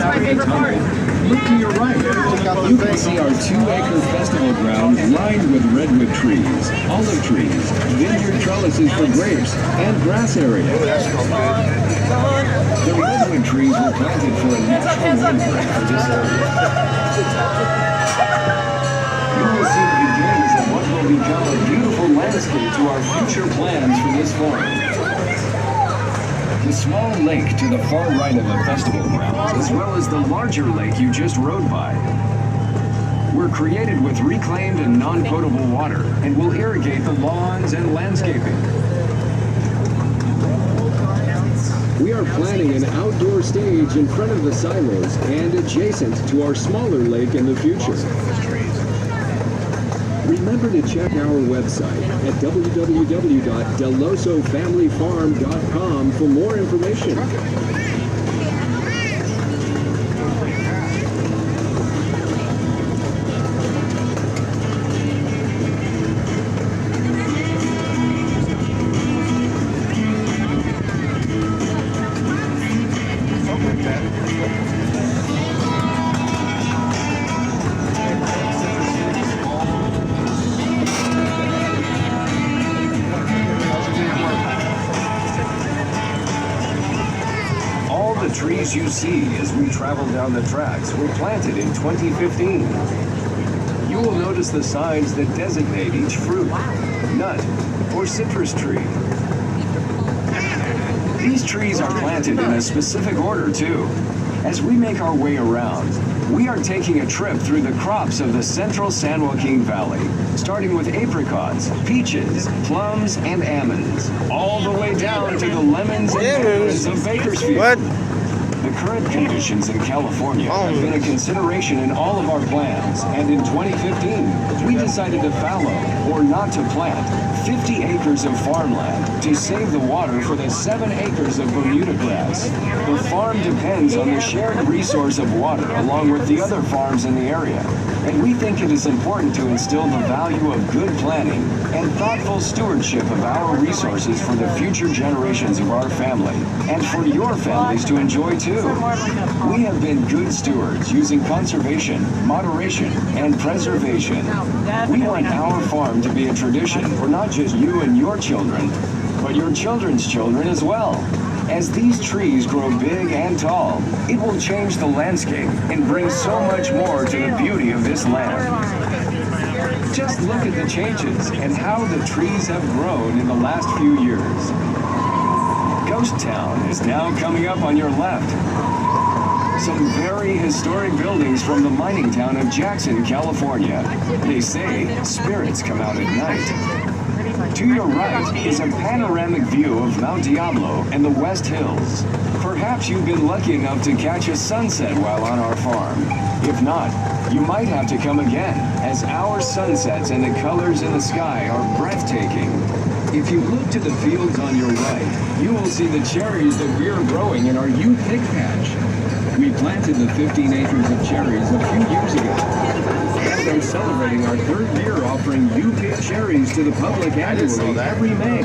my favorite part. Look to your right. You can see our 2-acre festival grounds lined with redwood trees, olive trees, vineyard trellises for grapes, and grass area. The redwood trees were planted for a natural windbreak for this area. You will see the beginnings of what will become a beautiful landscape to our future plans for this farm. The small lake to the far right of the festival grounds, as well as the larger lake you just rode by, were created with reclaimed and non-potable water and will irrigate the lawns and landscaping. We are planning an outdoor stage in front of the silos and adjacent to our smaller lake in the future. Remember to check our website at www.Dell'OssoFamilyFarm.com for more information. Trees you see as we travel down the tracks were planted in 2015. You will notice the signs that designate each fruit, nut, or citrus tree. These trees are planted in a specific order too. As we make our way around, we are taking a trip through the crops of the central San Joaquin Valley, starting with apricots, peaches, plums, and almonds, all the way down to the lemons and bananas of Bakersfield. What? The current conditions in California have been a consideration in all of our plans, and in 2015, we decided to fallow, or not to plant, 50 acres of farmland to save the water for the 7 acres of Bermuda grass. The farm depends on the shared resource of water along with the other farms in the area, and we think it is important to instill the value of good planning and thoughtful stewardship of our resources for the future generations of our family, and for your families to enjoy too. We have been good stewards using conservation, moderation, and preservation. We want our farm to be a tradition for not just you and your children, but your children's children as well. As these trees grow big and tall, it will change the landscape and bring so much more to the beauty of this land. Just look at the changes and how the trees have grown in the last few years. Ghost Town is now coming up on your left. Some very historic buildings from the mining town of Jackson, California. They say spirits come out at night. To your right is a panoramic view of Mount Diablo and the West Hills. Perhaps you've been lucky enough to catch a sunset while on our farm. If not, you might have to come again, as our sunsets and the colors in the sky are breathtaking. If you look to the fields on your right, you will see the cherries that we are growing in our U Pick patch. We planted the 15 acres of cherries a few years ago, and are celebrating our 3rd year offering U Pick cherries to the public annually every May.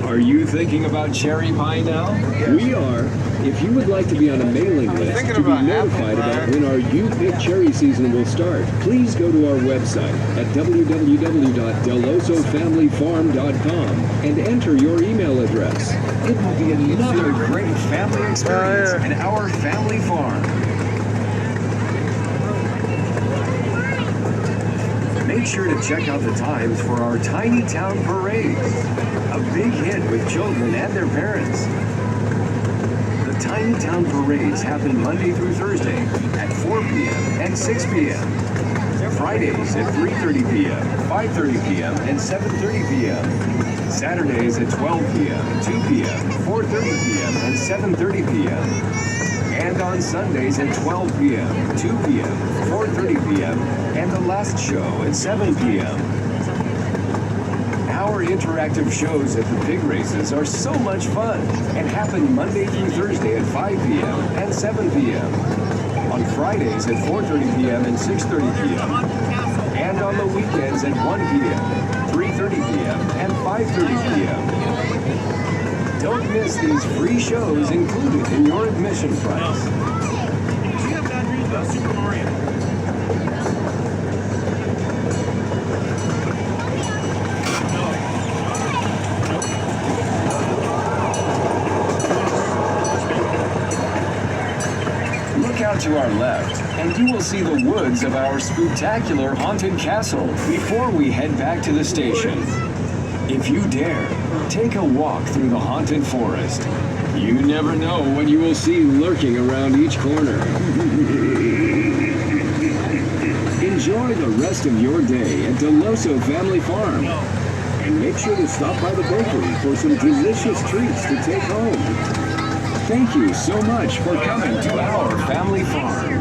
Are you thinking about cherry pie now? We are. If you would like to be on a mailing list to be notified about when our U Pick cherry season will start, please go to our website at www.Dell'OssoFamilyFarm.com and enter your email address. It will be another great family experience in our family farm. Make sure to check out the times for our Tiny Town Parades, a big hit with children and their parents. The Tiny Town Parades happen Monday through Thursday at 4 p.m. and 6 p.m. Fridays at 3:30 p.m., 5:30 p.m., and 7:30 p.m. Saturdays at 12 p.m., 2 p.m., 4:30 p.m., and 7:30 p.m. And on Sundays at 12 p.m., 2 p.m., 4:30 p.m., and the last show at 7 p.m. Our interactive shows at the pig races are so much fun and happen Monday through Thursday at 5 p.m. and 7 p.m. On Fridays at 4:30 p.m. and 6:30 p.m. And on the weekends at 1 p.m., 3:30 p.m. and 5:30 p.m. Don't miss these free shows included in your admission price. Do you have batteries? Super Mario. Look out to our left, and you will see the woods of our spectacular haunted castle before we head back to the station. If you dare, take a walk through the haunted forest. You never know what you will see lurking around each corner. Enjoy the rest of your day at Dell'Osso Family Farm. And make sure to stop by the bakery for some delicious treats to take home. Thank you so much for coming to our family farm.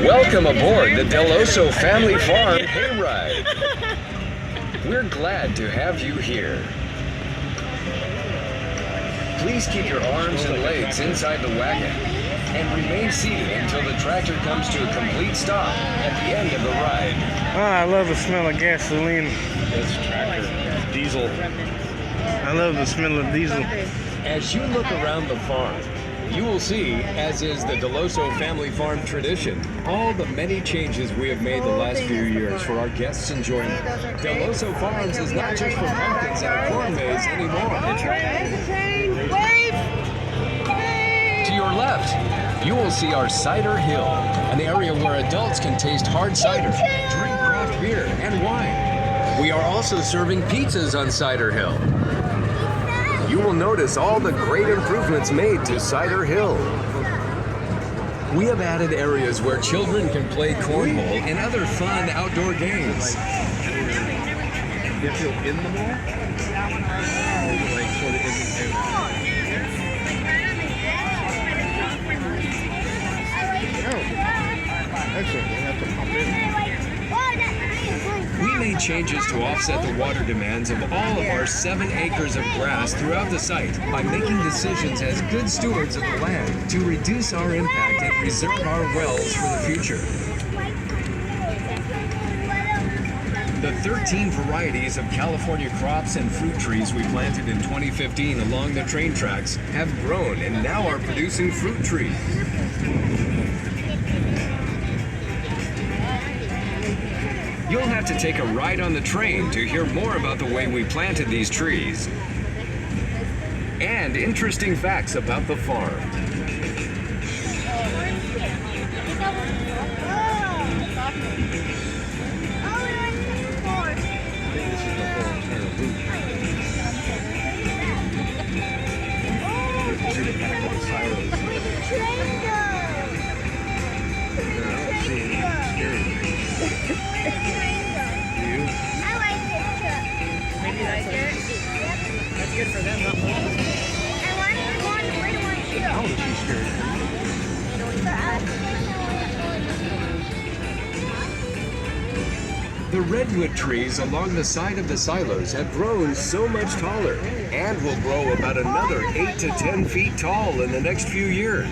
Welcome aboard the Dell'Osso Family Farm Hayride. We're glad to have you here. Please keep your arms and legs inside the wagon and remain seated until the tractor comes to a complete stop at the end of the ride. Ah, I love the smell of gasoline. This tractor, diesel. I love the smell of diesel. As you look around the farm, you will see, as is the Dell'Osso Family Farm tradition, all the many changes we have made the last few years for our guests' enjoyment. Dell'Osso Farms is not just for pumpkins and a corn maze anymore. To your left, you will see our Cider Hill, an area where adults can taste hard cider, drink craft beer, and wine. We are also serving pizzas on Cider Hill. You will notice all the great improvements made to Cider Hill. We have added areas where children can play cornhole and other fun outdoor games. You feel in the mall? Like sort of in the Actually, you have to pump in. We made changes to offset the water demands of all of our 7 acres of grass throughout the site by making decisions as good stewards of the land to reduce our impact and preserve our wells for the future. The 13 varieties of California crops and fruit trees we planted in 2015 along the train tracks have grown and now are producing fruit trees. You'll have to take a ride on the train to hear more about the way we planted these trees and interesting facts about the farm. The redwood trees along the side of the silos have grown so much taller and will grow about another 8 to 10 feet tall in the next few years.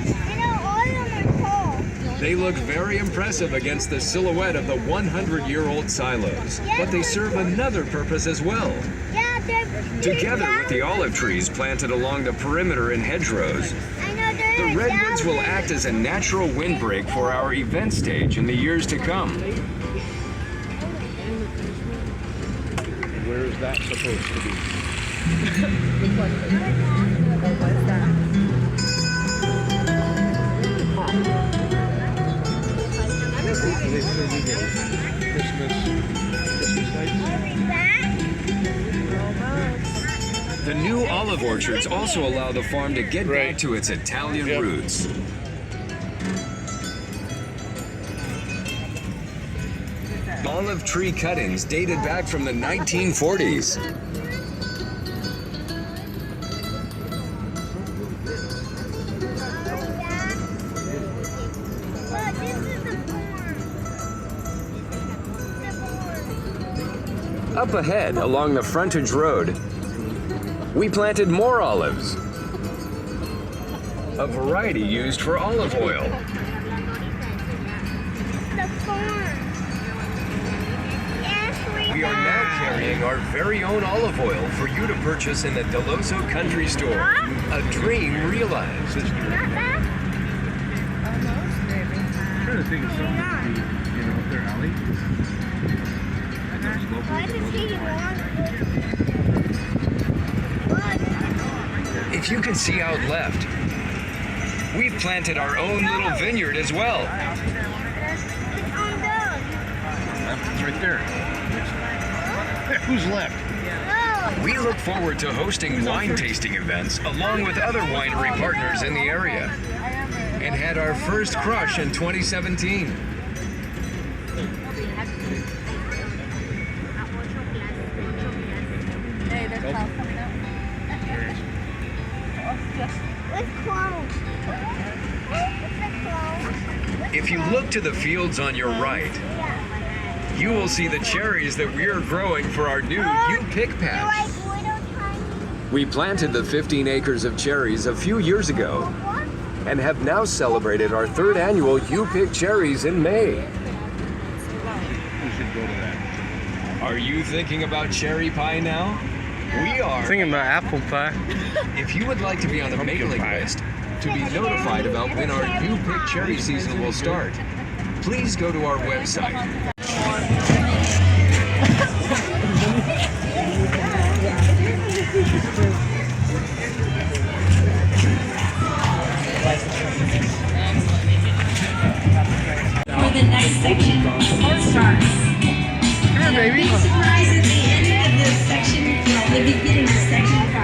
They look very impressive against the silhouette of the 100-year-old silos, but they serve another purpose as well. Together with the olive trees planted along the perimeter and hedgerows, the redwoods will act as a natural windbreak for our event stage in the years to come. Where is that supposed to be? The new olive orchards also allow the farm to get back to its Italian roots. Olive tree cuttings dated back from the 1940s. Up ahead, along the frontage road, we planted more olives. A variety used for olive oil. We are now carrying our very own olive oil for you to purchase in the Dell'Osso Country Store. A dream realized. I'm trying to think of something to do, you know, up their alley. If you can see out left, we've planted our own little vineyard as well. It's right there. Who's left? We look forward to hosting wine tasting events along with other winery partners in the area, and had our first crush in 2017. Hey, there's clouds coming up. It's close. If you look to the fields on your right, you will see the cherries that we are growing for our new You Pick patch. We planted the 15 acres of cherries a few years ago and have now celebrated our 3rd annual You Pick Cherries in May. We should go to that. Are you thinking about cherry pie now? We are. Thinking about apple pie. If you would like to be on the mailing list to be notified about when our You Pick Cherry season will start, please go to our website. For the next section, all stars. Come here, baby. Big surprise at the end of this section, the beginning of section 5.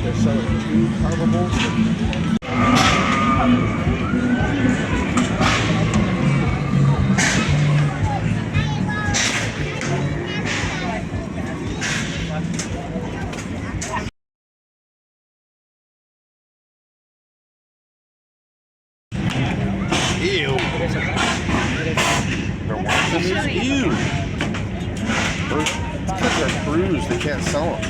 They're selling 2 carvables. Ew. Ew. Because they're bruised, they can't sell them.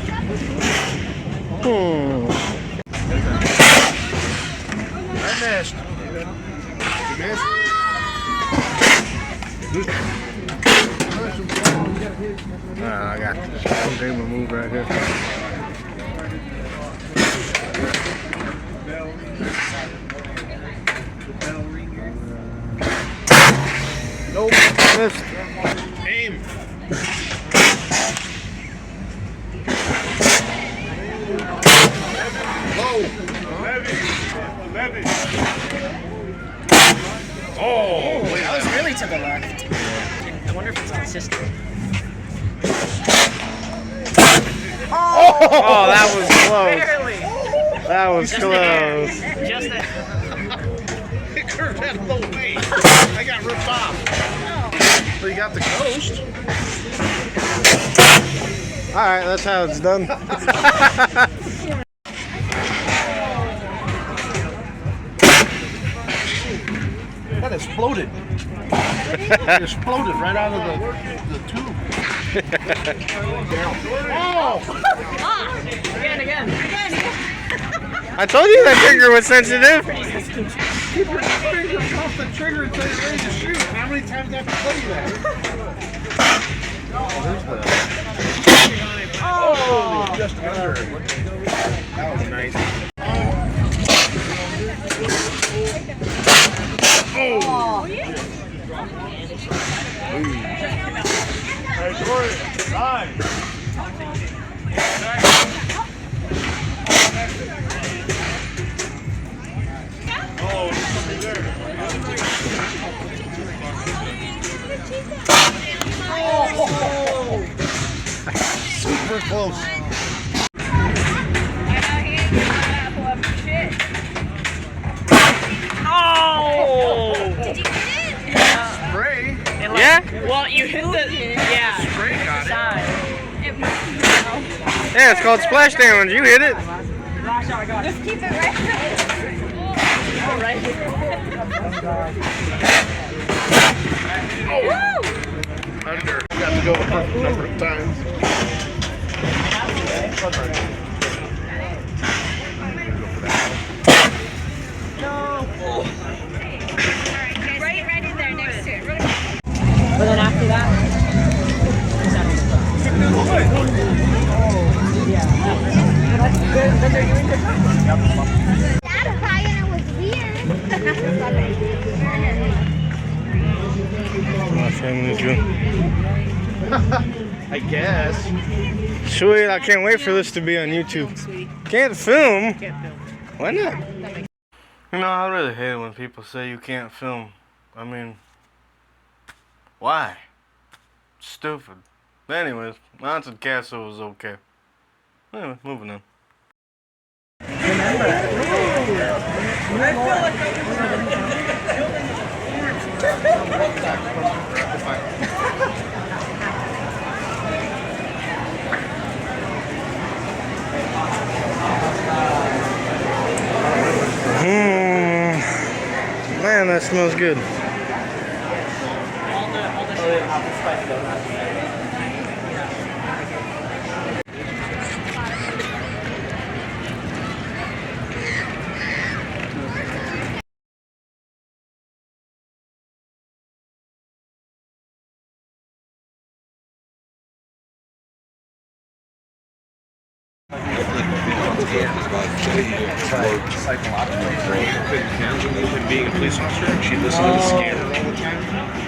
I missed. You missed? I got this. I'm going to move right here. Nope. Missed. Aim. Low. Levy. Oh, That was really to the left. I wonder if it's consistent. Oh, that was close. Barely. That was close. Just a... it curved out a little way. I got ripped off. So you got the ghost. All right, that's how it's done. That exploded. It exploded right out of the tube. Oh! Again. I told you that trigger was sensitive. Keep your fingers off the trigger until you're ready to shoot. How many times do I have to tell you that? Oh, there's the... Oh, just under. That was nice. Oh! Hey, Jordan, nice. Oh, something there. Oh! Super close. Oh! Did you get it? Spray. Yeah? Well, you hit the. Yeah. Spray got it. Side. It must Yeah, it's called splash damage. You hit it. Last shot I got it. Just keep it right Right here. Under. You got to go a perfect number of times. right in there next to it. Really. But then after that. That high and it was weird. My family's room. I guess. Sweet, I can't wait for this to be on YouTube. Can't film? Why not? You know, I really hate it when people say you can't film. I mean, why? Stupid. But anyways, Haunted Castle was okay. Anyway, moving on. Man, that smells good. Being a police officer, she listened to the scanner all the time.